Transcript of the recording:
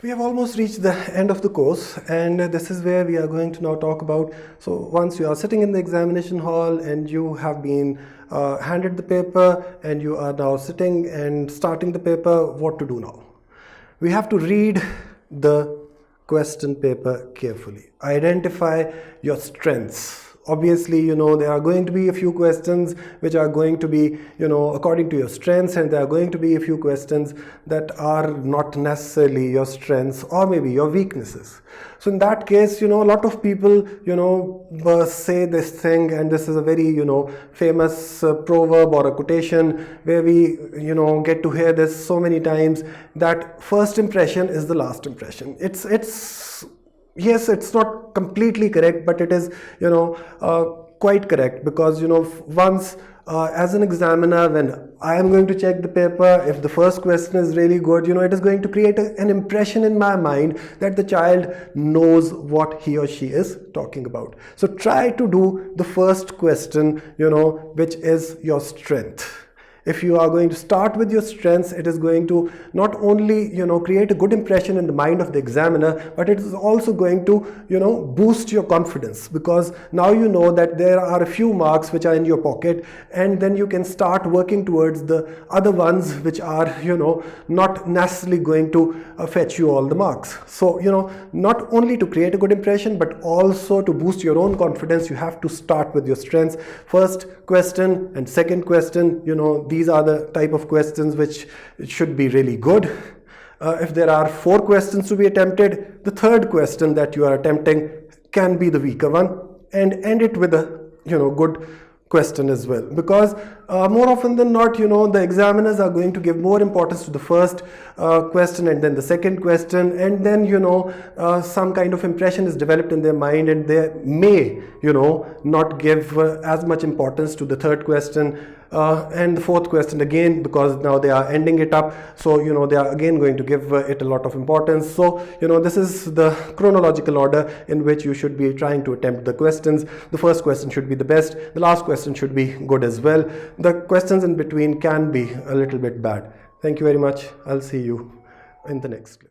We have almost reached the end of the course, and this is where we are going to now talk about. So once you are sitting in the examination hall and you have been handed the paper and you are now sitting and starting the paper, what to do now? We have to read the question paper carefully. Identify your strengths. Obviously, there are going to be a few questions which are going to be, according to your strengths, and there are going to be a few questions that are not necessarily your strengths or maybe your weaknesses. So in that case, a lot of people, say this thing, and this is a very, famous proverb or a quotation where we, get to hear this so many times, that first impression is the last impression. Yes, it's not completely correct, but it is, quite correct, because, once as an examiner, when I am going to check the paper, if the first question is really good, it is going to create an impression in my mind that the child knows what he or she is talking about. So try to do the first question, which is your strength. If you are going to start with your strengths, it is going to not only, create a good impression in the mind of the examiner, but it is also going to, boost your confidence, because now you know that there are a few marks which are in your pocket, and then you can start working towards the other ones which are, not necessarily going to fetch you all the marks. So, not only to create a good impression, but also to boost your own confidence, you have to start with your strengths. First question and second question, these are the type of questions which should be really good. If there are 4 questions to be attempted, the third question that you are attempting can be the weaker one, and end it with a good question as well, because more often than not, the examiners are going to give more importance to the first question and then the second question, and then some kind of impression is developed in their mind, and they may not give as much importance to the third question and the fourth question again, because now they are ending it up, so they are again going to give it a lot of importance. So this is the chronological order in which you should be trying to attempt the questions. The first question should be the best, the last question should be good as well. The questions in between can be a little bit bad. Thank you very much. I'll see you in the next.